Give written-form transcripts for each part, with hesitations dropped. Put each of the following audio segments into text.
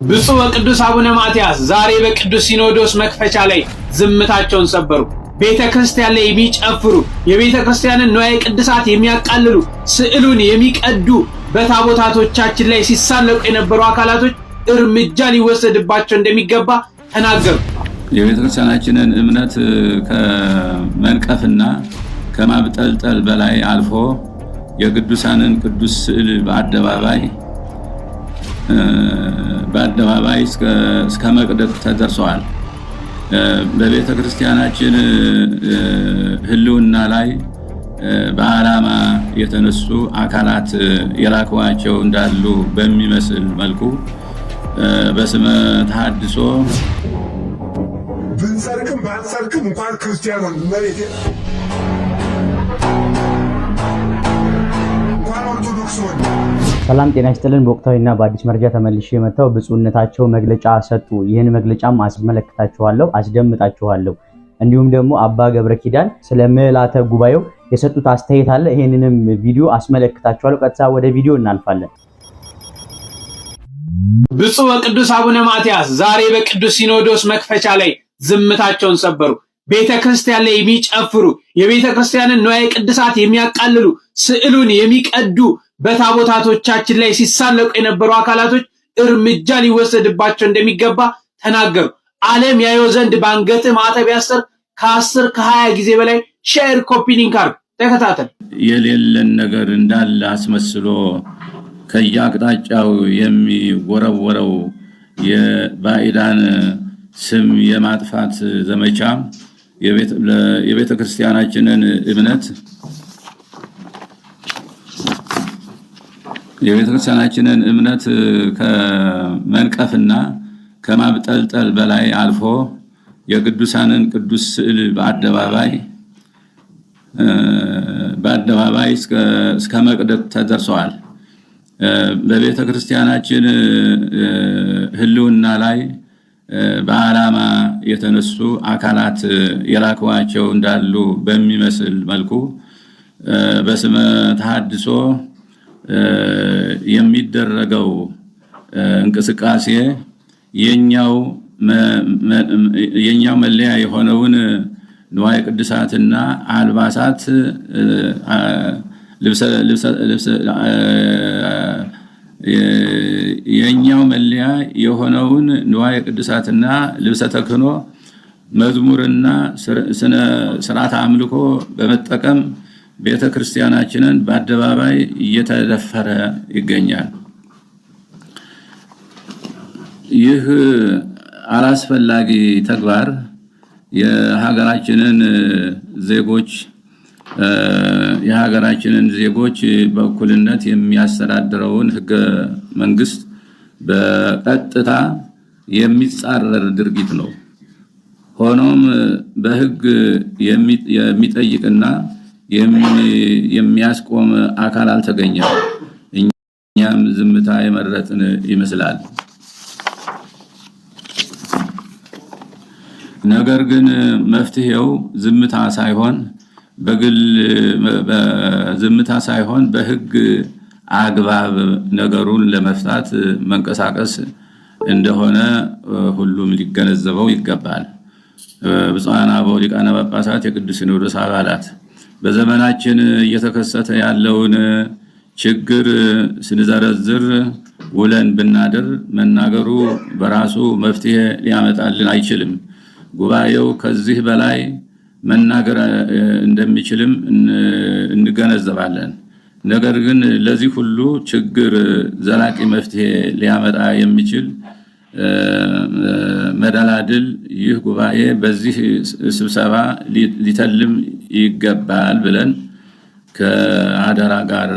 ብፁዕ ወቅዱስ አቡነ ማትያስ ዛሬ በቅዱስ ሲኖዶስ መክፈቻ ላይ ዝምታቸውን ሰበሩ። ቤተ ክርስቲያን ላይ የሚጨፍሩ የቤተ ክርስቲያንን ንዋየ ቅድሳት የሚያቃልሉ ስዕሉን የሚቀዱ በታቦታቶቻችን ላይ ሲሳለቁ የነበሩ አካላቶች እርምጃ ሊወሰድባቸው እንደሚገባ ተናገሩ። የቤተ ክርስቲያናችንን እምነት ከመንቀፍና ከማብጠልጠል በላይ አልፎ የቅዱሳንን ቅዱስ ስዕል በአደባባይ እስከ መቅደድ ተደርሰዋል። በቤተ ክርስቲያናችን ህልውና ላይ በዓላማ የተነሱ አካላት የላኳቸው እንዳሉ በሚመስል መልኩ በስመ ተሐድሶ ብንሰርክም ባንሰርክም እንኳን ክርስቲያን ሆን መሬት እንኳን ኦርቶዶክስ ሆን። ሰላም ጤና ይስጥልን። በወቅታዊና በአዲስ መረጃ ተመልሼ የመጣው ብፁዕነታቸው መግለጫ ሰጡ። ይህን መግለጫም አስመለክታችኋለሁ፣ አስደምጣችኋለሁ። እንዲሁም ደግሞ አባ ገብረ ኪዳን ስለ ምልዓተ ጉባኤው የሰጡት አስተያየት አለ። ይሄንንም ቪዲዮ አስመለክታችኋለሁ። ቀጥታ ወደ ቪዲዮ እናልፋለን። ብፁዕ ወቅዱስ አቡነ ማትያስ ዛሬ በቅዱስ ሲኖዶስ መክፈቻ ላይ ዝምታቸውን ሰበሩ። ቤተ ክርስቲያን ላይ የሚጨፍሩ የቤተ ክርስቲያንን ንዋየ ቅድሳት የሚያቃልሉ ስዕሉን የሚቀዱ በታቦታቶቻችን ላይ ሲሳለቁ የነበሩ አካላቶች እርምጃ ሊወሰድባቸው እንደሚገባ ተናገሩ። ዓለም ያየው ዘንድ በአንገትህ ማዕተብ ያስር ከ10 ከ20 ጊዜ በላይ ሼር ኮፒ ሊንክ አድርግ። ተከታተል። የሌለን ነገር እንዳለ አስመስሎ ከየአቅጣጫው የሚወረወረው የባዕዳን ስም የማጥፋት ዘመቻ የቤተ ክርስቲያናችንን እምነት ከመንቀፍና ከማብጠልጠል በላይ አልፎ የቅዱሳንን ቅዱስ ስዕል በአደባባይ እስከ መቅደድ ተደርሰዋል። በቤተ ክርስቲያናችን ህልውና ላይ በዓላማ የተነሱ አካላት የላኳቸው እንዳሉ በሚመስል መልኩ በስመ ተሐድሶ የሚደረገው እንቅስቃሴ የኛው መለያ የሆነውን ንዋየ ቅድሳትና አልባሳት የኛው መለያ የሆነውን ንዋየ ቅድሳትና ልብሰ ተክህኖ መዝሙርና ስርዓተ አምልኮ በመጠቀም ቤተ ክርስቲያናችንን በአደባባይ እየተደፈረ ይገኛል። ይህ አላስፈላጊ ተግባር የሀገራችንን ዜጎች በእኩልነት የሚያስተዳድረውን ህገ መንግስት በቀጥታ የሚጻረር ድርጊት ነው። ሆኖም በህግ የሚጠይቅና የሚያስቆም አካል አልተገኘም። እኛም ዝምታ የመረጥን ይመስላል። ነገር ግን መፍትሄው ዝምታ ሳይሆን በህግ አግባብ ነገሩን ለመፍታት መንቀሳቀስ እንደሆነ ሁሉም ሊገነዘበው ይገባል። ብፁዓን አበው ሊቃነ ጳጳሳት፣ የቅዱስ ሲኖዶስ አባላት በዘመናችን እየተከሰተ ያለውን ችግር ስንዘረዝር ውለን ብናድር መናገሩ በራሱ መፍትሄ ሊያመጣልን አይችልም። ጉባኤው ከዚህ በላይ መናገር እንደሚችልም እንገነዘባለን። ነገር ግን ለዚህ ሁሉ ችግር ዘላቂ መፍትሄ ሊያመጣ የሚችል መደላድል ይህ ጉባኤ በዚህ ስብሰባ ሊተልም ይገባል ብለን ከአደራ ጋር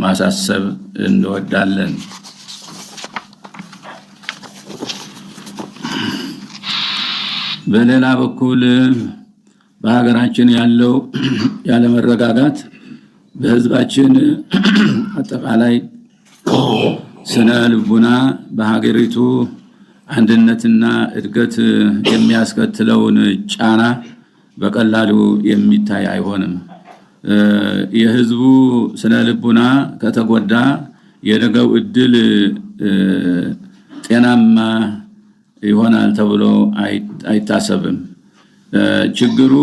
ማሳሰብ እንወዳለን። በሌላ በኩል በሀገራችን ያለው ያለመረጋጋት በህዝባችን አጠቃላይ ስነ ልቡና በሀገሪቱ አንድነትና እድገት የሚያስከትለውን ጫና በቀላሉ የሚታይ አይሆንም። የህዝቡ ስነ ልቡና ከተጎዳ የነገው እድል ጤናማ ይሆናል ተብሎ አይታሰብም። ችግሩ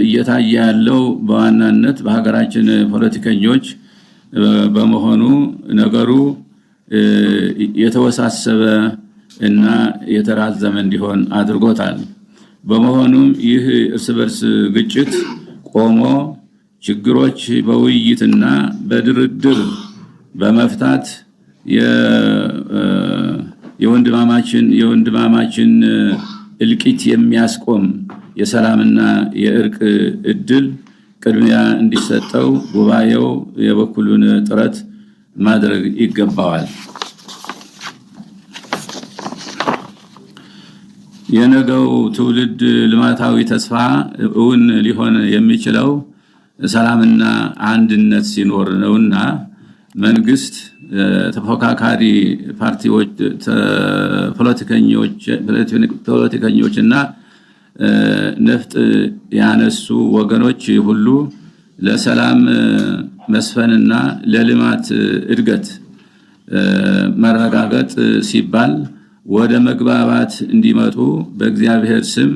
እየታየ ያለው በዋናነት በሀገራችን ፖለቲከኞች በመሆኑ ነገሩ የተወሳሰበ እና የተራዘመ እንዲሆን አድርጎታል። በመሆኑም ይህ እርስ በርስ ግጭት ቆሞ ችግሮች በውይይትና በድርድር በመፍታት የወንድማማችን እልቂት የሚያስቆም የሰላምና የእርቅ እድል ቅድሚያ እንዲሰጠው ጉባኤው የበኩሉን ጥረት ማድረግ ይገባዋል። የነገው ትውልድ ልማታዊ ተስፋ እውን ሊሆን የሚችለው ሰላምና አንድነት ሲኖር ነውና መንግስት ተፎካካሪ ፓርቲዎች ፖለቲከኞችና ነፍጥ ያነሱ ወገኖች ሁሉ ለሰላም መስፈንና ለልማት እድገት መረጋገጥ ሲባል ወደ መግባባት እንዲመጡ በእግዚአብሔር ስም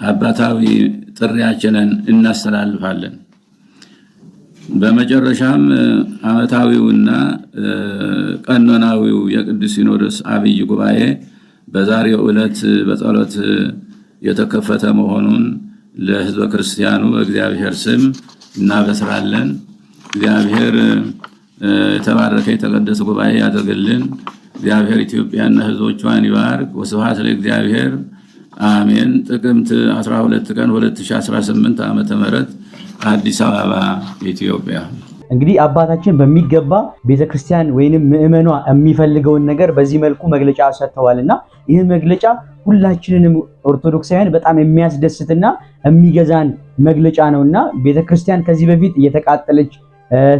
አባታዊ ጥሪያችንን እናስተላልፋለን። በመጨረሻም ዓመታዊውና ቀኖናዊው የቅዱስ ሲኖዶስ አብይ ጉባኤ በዛሬው ዕለት በጸሎት የተከፈተ መሆኑን ለሕዝበ ክርስቲያኑ በእግዚአብሔር ስም እናበስራለን። እግዚአብሔር የተባረከ የተቀደሰ ጉባኤ ያደርግልን። እግዚአብሔር ኢትዮጵያና ሕዝቦቿን ይባርክ። ወስብሐት ለእግዚአብሔር አሜን። ጥቅምት 12 ቀን 2018 ዓመተ ምህረት አዲስ አበባ ኢትዮጵያ። እንግዲህ አባታችን በሚገባ ቤተክርስቲያን ወይንም ምዕመኗ የሚፈልገውን ነገር በዚህ መልኩ መግለጫ ሰጥተዋልና ይህ መግለጫ ሁላችንንም ኦርቶዶክሳውያን በጣም የሚያስደስትና የሚገዛን መግለጫ ነውና ቤተክርስቲያን ከዚህ በፊት እየተቃጠለች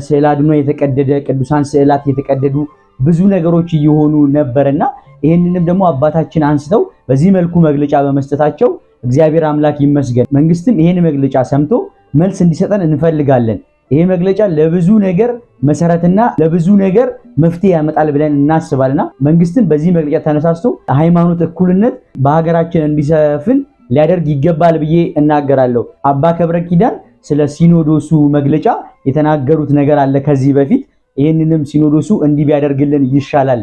ስዕለ አድኖ የተቀደደ ቅዱሳን ስዕላት የተቀደዱ ብዙ ነገሮች እየሆኑ ነበርና ይሄንንም ደግሞ አባታችን አንስተው በዚህ መልኩ መግለጫ በመስጠታቸው እግዚአብሔር አምላክ ይመስገን። መንግስትም ይሄን መግለጫ ሰምቶ መልስ እንዲሰጠን እንፈልጋለን። ይሄ መግለጫ ለብዙ ነገር መሰረትና ለብዙ ነገር መፍትሄ ያመጣል ብለን እናስባልና መንግስትን በዚህ መግለጫ ተነሳስቶ ሃይማኖት እኩልነት በሀገራችን እንዲሰፍን ሊያደርግ ይገባል ብዬ እናገራለሁ። አባ ገብረ ኪዳን ስለ ሲኖዶሱ መግለጫ የተናገሩት ነገር አለ ከዚህ በፊት። ይሄንንም ሲኖዶሱ እንዲህ ቢያደርግልን ይሻላል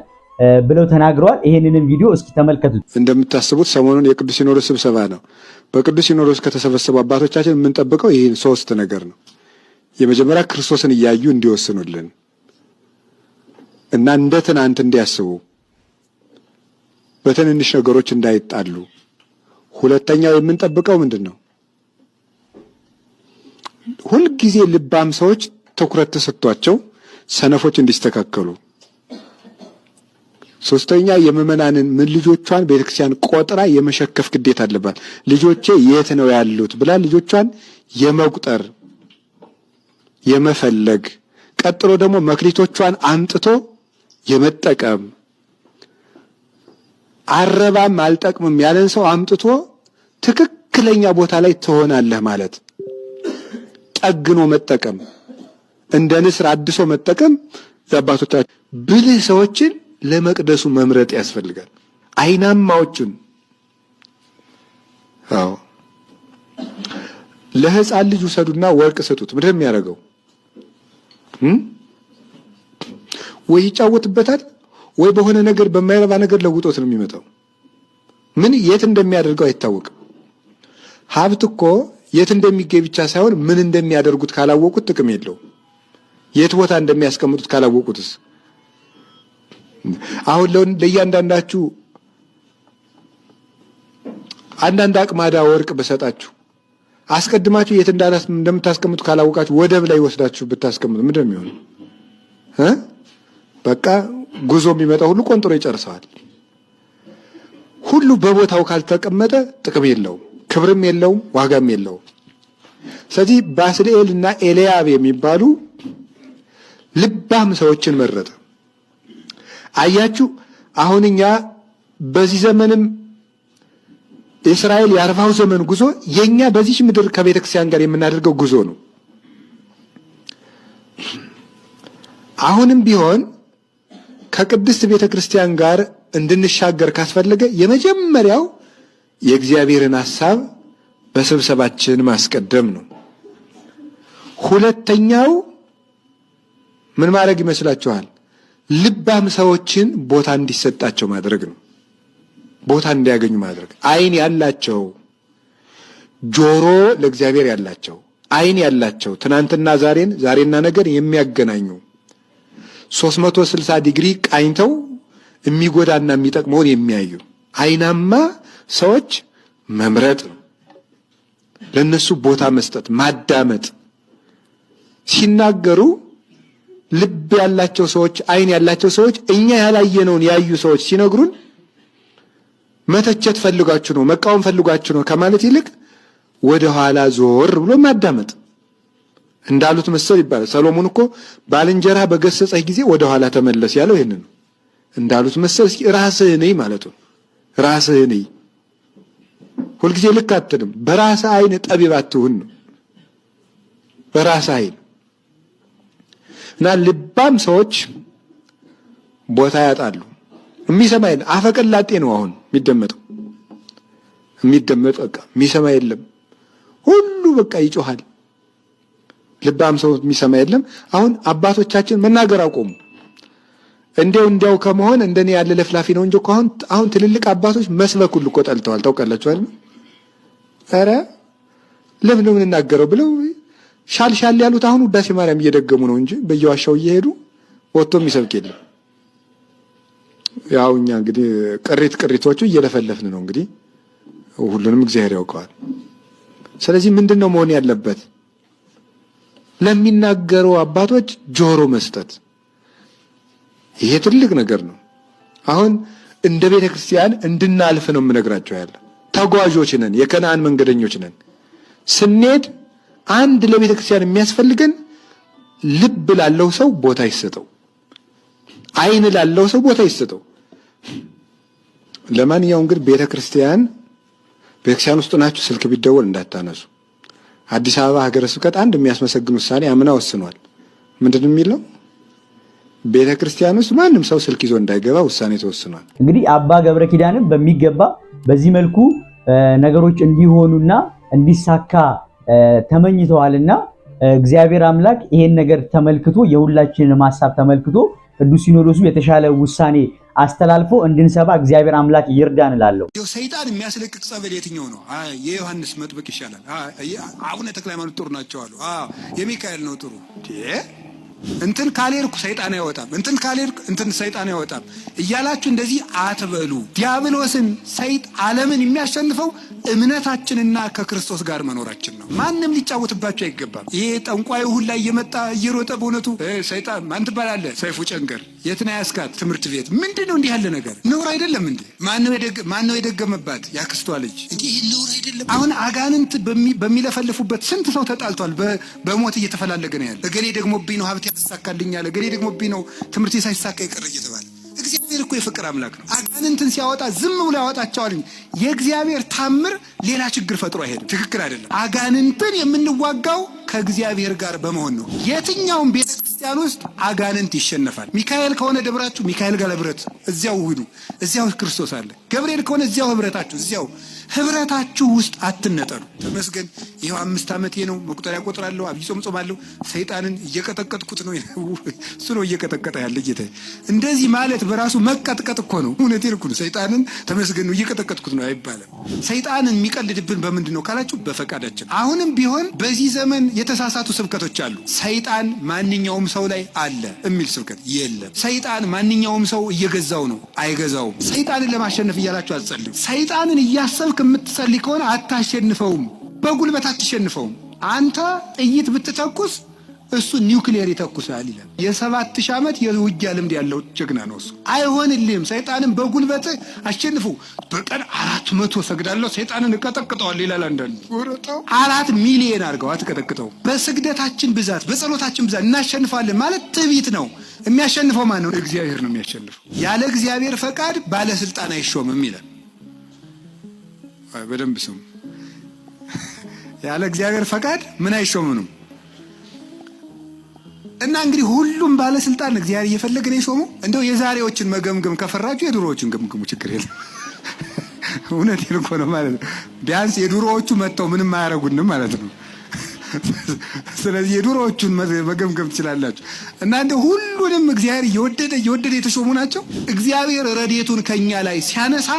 ብለው ተናግረዋል። ይሄንንም ቪዲዮ እስኪ ተመልከቱት። እንደምታስቡት ሰሞኑን የቅዱስ ሲኖዶስ ስብሰባ ነው። በቅዱስ ሲኖዶስ ከተሰበሰቡ አባቶቻችን የምንጠብቀው ይህን ሶስት ነገር ነው። የመጀመሪያ ክርስቶስን እያዩ እንዲወስኑልን እና እንደ ትናንት እንዲያስቡ፣ በትንንሽ ነገሮች እንዳይጣሉ። ሁለተኛው የምንጠብቀው ምንድን ነው? ሁልጊዜ ልባም ሰዎች ትኩረት ተሰጥቷቸው ሰነፎች እንዲስተካከሉ። ሶስተኛ የምዕመናንን ልጆቿን ቤተክርስቲያን ቆጥራ የመሸከፍ ግዴታ አለባት። ልጆቼ የት ነው ያሉት ብላ ልጆቿን የመቁጠር የመፈለግ፣ ቀጥሎ ደግሞ መክሊቶቿን አምጥቶ የመጠቀም፣ አረባም አልጠቅምም ያለን ሰው አምጥቶ ትክክለኛ ቦታ ላይ ትሆናለህ ማለት ጠግኖ መጠቀም፣ እንደ ንስር አድሶ መጠቀም። የአባቶቻችን ብልህ ሰዎችን ለመቅደሱ መምረጥ ያስፈልጋል። አይናማዎቹን ለሕፃን ልጅ ውሰዱና ወርቅ ስጡት። ምንድን ነው የሚያደርገው? ወይ ይጫወትበታል ወይ በሆነ ነገር በማይረባ ነገር ለውጦት ነው የሚመጣው። ምን የት እንደሚያደርገው አይታወቅም። ሀብት እኮ የት እንደሚገኝ ብቻ ሳይሆን ምን እንደሚያደርጉት ካላወቁት ጥቅም የለውም። የት ቦታ እንደሚያስቀምጡት ካላወቁትስ? አሁን ለእያንዳንዳችሁ አንዳንድ አቅማዳ ወርቅ በሰጣችሁ አስቀድማችሁ የት እንደምታስቀምጡ ካላወቃችሁ ወደብ ላይ ወስዳችሁ ብታስቀምጡ ምንድን ነው የሚሆነው? በቃ ጉዞ የሚመጣ ሁሉ ቆንጥሮ ይጨርሰዋል። ሁሉ በቦታው ካልተቀመጠ ጥቅም የለውም፣ ክብርም የለውም፣ ዋጋም የለውም። ስለዚህ ባስልኤል እና ኤልያብ የሚባሉ ልባም ሰዎችን መረጠ። አያችሁ፣ አሁን እኛ በዚህ ዘመንም የእስራኤል የ40ው ዘመን ጉዞ የኛ በዚህ ምድር ከቤተ ክርስቲያን ጋር የምናደርገው ጉዞ ነው። አሁንም ቢሆን ከቅድስት ቤተ ክርስቲያን ጋር እንድንሻገር ካስፈለገ የመጀመሪያው የእግዚአብሔርን ሐሳብ በስብሰባችን ማስቀደም ነው። ሁለተኛው ምን ማድረግ ይመስላችኋል? ልባም ሰዎችን ቦታ እንዲሰጣቸው ማድረግ ነው። ቦታ እንዲያገኙ ማድረግ። ዓይን ያላቸው፣ ጆሮ ለእግዚአብሔር ያላቸው፣ ዓይን ያላቸው ትናንትና ዛሬን፣ ዛሬና ነገን የሚያገናኙ 360 ዲግሪ ቃኝተው የሚጎዳና የሚጠቅመውን የሚያዩ ዓይናማ ሰዎች መምረጥ ነው። ለነሱ ቦታ መስጠት፣ ማዳመጥ። ሲናገሩ ልብ ያላቸው ሰዎች፣ ዓይን ያላቸው ሰዎች እኛ ያላየነውን ያዩ ሰዎች ሲነግሩን መተቸት ፈልጋችሁ ነው፣ መቃወም ፈልጋችሁ ነው ከማለት ይልቅ ወደ ኋላ ዞር ብሎ ማዳመጥ። እንዳሉት መሰል ይባላል። ሰሎሞን እኮ ባልንጀራ በገሰጸህ ጊዜ ወደ ኋላ ተመለስ ያለው ይሄንን ነው። እንዳሉት መሰል እስኪ ራስህን እይ ማለቱ ነው። ራስህን እይ። ሁልጊዜ ልክ አትልም። በራስህ ዓይን ጠቢብ አትሁን ነው። በራስህ ዓይን እና ልባም ሰዎች ቦታ ያጣሉ። የሚሰማ የለም። አፈቀላጤ ነው አሁን የሚደመጥ በቃ የሚሰማ የለም። ሁሉ በቃ ይጮሃል። ልባም ሰው የሚሰማ የለም። አሁን አባቶቻችን መናገር አቆሙ። እንዲያው ከመሆን እንደኔ ያለ ለፍላፊ ነው እንጂ አሁን ትልልቅ አባቶች መስበክ ሁሉ እኮ ጠልተዋል። ታውቃላችሁ አይደል? ኧረ ለምን ነው የምንናገረው ብለው ሻል ያሉት አሁን ውዳሴ ማርያም እየደገሙ ነው እንጂ በየዋሻው እየሄዱ ወጥቶ የሚሰብክ የለም። ያው እኛ እንግዲህ ቅሪቶቹ እየለፈለፍን ነው እንግዲህ ሁሉንም እግዚአብሔር ያውቀዋል። ስለዚህ ምንድነው መሆን ያለበት? ለሚናገሩ አባቶች ጆሮ መስጠት። ይሄ ትልቅ ነገር ነው። አሁን እንደ ቤተ ክርስቲያን እንድናልፍ ነው የምነግራቸው ያለ። ተጓዦች ነን፣ የከነዓን መንገደኞች ነን። ስንሄድ አንድ ለቤተ ክርስቲያን የሚያስፈልገን ልብ ላለው ሰው ቦታ ይሰጠው፣ ዓይን ላለው ሰው ቦታ ይሰጠው። ለማንኛውም ግን ቤተ ክርስቲያን ውስጥ ናችሁ ስልክ ቢደወል እንዳታነሱ። አዲስ አበባ ሀገረ ስብከት አንድ የሚያስመሰግን ውሳኔ አምና ወስኗል። ምንድን የሚለው? ቤተ ክርስቲያን ውስጥ ማንም ሰው ስልክ ይዞ እንዳይገባ ውሳኔ ተወስኗል። እንግዲህ አባ ገብረ ኪዳንም በሚገባ በዚህ መልኩ ነገሮች እንዲሆኑና እንዲሳካ ተመኝተዋልና እግዚአብሔር አምላክ ይሄን ነገር ተመልክቶ የሁላችንን ሐሳብ ተመልክቶ ቅዱስ ሲኖዶሱ የተሻለ ውሳኔ አስተላልፎ እንድንሰባ እግዚአብሔር አምላክ ይርዳን እላለሁ። ሰይጣን የሚያስለቅቅ ጸበል የትኛው ነው? የዮሐንስ መጥምቅ ይሻላል። አቡነ ተክለ ሃይማኖት ጥሩ ናቸው አሉ። የሚካኤል ነው ጥሩ። እንትን ካልሄድኩ ሰይጣን አይወጣም፣ እንትን ካልሄድኩ እንትን ሰይጣን አይወጣም እያላችሁ እንደዚህ አትበሉ። ዲያብሎስን ዓለምን የሚያሸንፈው እምነታችንና ከክርስቶስ ጋር መኖራችን ነው። ማንም ሊጫወትባቸው አይገባም። ይሄ ጠንቋዩ ሁላ እየመጣ እየሮጠ በእውነቱ ሰይጣን ማን ትባላለህ? ሰይፉ ጨንገር የትና ያስካት ትምህርት ቤት ምንድን ነው? እንዲህ ያለ ነገር ነውር አይደለም እንዴ? ማን ነው የደገመባት? ያክስቷ ልጅ። እንዲህ ነውር አይደለም? አሁን አጋንንት በሚለፈልፉበት ስንት ሰው ተጣልቷል። በሞት እየተፈላለገ ነው ያለ። እገሌ ደግሞብኝ ነው ሀብት ያሳካልኛል፣ እገሌ ደግሞብኝ ነው ትምህርት ሳይሳካ ይቀር እየተባለ። እግዚአብሔር እኮ የፍቅር አምላክ ነው። አጋንንትን ሲያወጣ ዝም ብሎ ያወጣቸዋል። የእግዚአብሔር ታምር ሌላ ችግር ፈጥሮ አይሄድም። ትክክል አይደለም። አጋንንትን የምንዋጋው ከእግዚአብሔር ጋር በመሆን ነው። የትኛውም ቤተ ክርስቲያን ውስጥ አጋንንት ይሸነፋል። ሚካኤል ከሆነ ደብራችሁ ሚካኤል ጋር ህብረት፣ እዚያው ሂዱ፣ እዚያው ክርስቶስ አለ። ገብርኤል ከሆነ እዚያው ህብረታችሁ፣ እዚያው ህብረታችሁ ውስጥ አትነጠሉ። ተመስገን ይኸው 5 ዓመቴ ነው። መቁጠሪያ ቆጥራለሁ፣ አብይ ጾም ጾማለሁ። ሰይጣንን እየቀጠቀጥኩት ነው። እሱ ነው እየቀጠቀጠ ያለ ጌታ። እንደዚህ ማለት በራሱ መቀጥቀጥ እኮ ነው። እውነቴን እኮ ነው። ሰይጣንን ተመስገን ነው እየቀጠቀጥኩት ነው አይባልም። ሰይጣንን የሚቀልድብን በምንድን ነው ካላችሁ፣ በፈቃዳችን። አሁንም ቢሆን በዚህ ዘመን የተሳሳቱ ስብከቶች አሉ። ሰይጣን ማንኛውም ሰው ላይ አለ የሚል ስብከት የለም። ሰይጣን ማንኛውም ሰው እየገዛው ነው፣ አይገዛውም። ሰይጣንን ለማሸነፍ እያላችሁ አትጸልዩ። ሰይጣንን እያሰብክ የምትጸልይ ከሆነ አታሸንፈውም፣ በጉልበት አትሸንፈውም። አንተ ጥይት ብትተኩስ እሱ ኒውክሊየር ይተኩሳል ይላል። የ7000 ዓመት የውጊያ ልምድ ያለው ጀግና ነው እሱ። አይሆንልህም። ሰይጣንን በጉልበት አሸንፉ። በቀን 400 ሰግዳለሁ ሰይጣንን እቀጠቅጠዋል ይላል አንዳንዱ። 4 ሚሊዮን አድርገው አትቀጠቅጠው። በስግደታችን ብዛት፣ በጸሎታችን ብዛት እናሸንፋለን ማለት ትዕቢት ነው። የሚያሸንፈው ማን ነው? እግዚአብሔር ነው የሚያሸንፈው። ያለ እግዚአብሔር ፈቃድ ባለስልጣን አይሾምም ይላል። በደንብ ስሙ። ያለ እግዚአብሔር ፈቃድ ምን አይሾምም? እና እንግዲህ ሁሉም ባለስልጣን እግዚአብሔር እየፈለገ ነው የሾመው። እንደው የዛሬዎችን መገምገም ከፈራችሁ የድሮዎችን ገምግሙ፣ ችግር የለም። እውነቴን እኮ ነው ማለት ነው። ቢያንስ የድሮዎቹ መጥተው ምንም አያረጉንም ማለት ነው። ስለዚህ የድሮዎቹን መገምገም ትችላላችሁ። እና እንደው ሁሉንም እግዚአብሔር እየወደደ የተሾሙ ናቸው። እግዚአብሔር ረድኤቱን ከኛ ላይ ሲያነሳ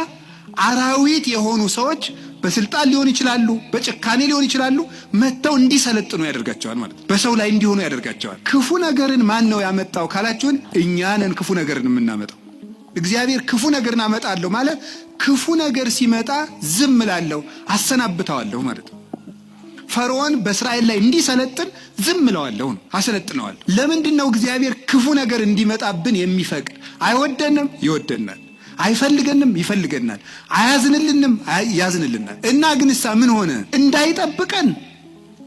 አራዊት የሆኑ ሰዎች በስልጣን ሊሆን ይችላሉ፣ በጭካኔ ሊሆን ይችላሉ፣ መጥተው እንዲሰለጥኑ ያደርጋቸዋል ማለት ነው። በሰው ላይ እንዲሆኑ ያደርጋቸዋል። ክፉ ነገርን ማን ነው ያመጣው ካላችሁን፣ እኛ ነን ክፉ ነገርን የምናመጣው። እግዚአብሔር ክፉ ነገርን አመጣለሁ ማለት ክፉ ነገር ሲመጣ ዝም እላለሁ፣ አሰናብተዋለሁ ማለት ነው። ፈርዖን በእስራኤል ላይ እንዲሰለጥን ዝም እለዋለሁ ነው፣ አሰለጥነዋለሁ። ለምንድን ነው እግዚአብሔር ክፉ ነገር እንዲመጣብን የሚፈቅድ? አይወደንም፣ ይወደናል። አይፈልገንም፣ ይፈልገናል። አያዝንልንም፣ ያዝንልናል። እና ግንሳ ምን ሆነ? እንዳይጠብቀን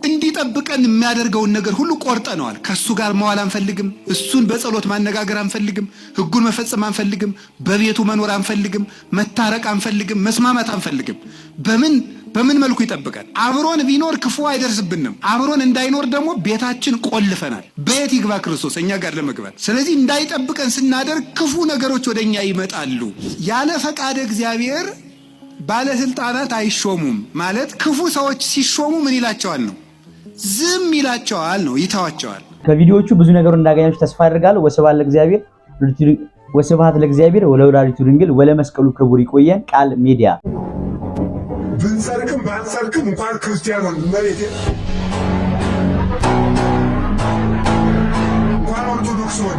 እንዲጠብቀን የሚያደርገውን ነገር ሁሉ ቆርጠነዋል። ከሱ ጋር መዋል አንፈልግም። እሱን በጸሎት ማነጋገር አንፈልግም። ሕጉን መፈጸም አንፈልግም። በቤቱ መኖር አንፈልግም። መታረቅ አንፈልግም። መስማማት አንፈልግም። በምን መልኩ ይጠብቀን? አብሮን ቢኖር ክፉ አይደርስብንም። አብሮን እንዳይኖር ደግሞ ቤታችን ቆልፈናል። በየት ይግባ ክርስቶስ እኛ ጋር ለመግባት? ስለዚህ እንዳይጠብቀን ስናደርግ ክፉ ነገሮች ወደኛ ይመጣሉ። ያለ ፈቃደ እግዚአብሔር ባለስልጣናት አይሾሙም ማለት ክፉ ሰዎች ሲሾሙ ምን ይላቸዋል ነው? ዝም ይላቸዋል ነው፣ ይተዋቸዋል። ከቪዲዮዎቹ ብዙ ነገር እንዳገኛችሁ ተስፋ አድርጋለሁ። ወስብሐት ለእግዚአብሔር ወለወላዲቱ ድንግል ወለመስቀሉ ክቡር። ይቆየን። ቃል ሚዲያ። ብንሰርቅም ባንሰርቅም እንኳን ክርስቲያን ሆን መሬቴ እንኳን ኦርቶዶክስ ሆን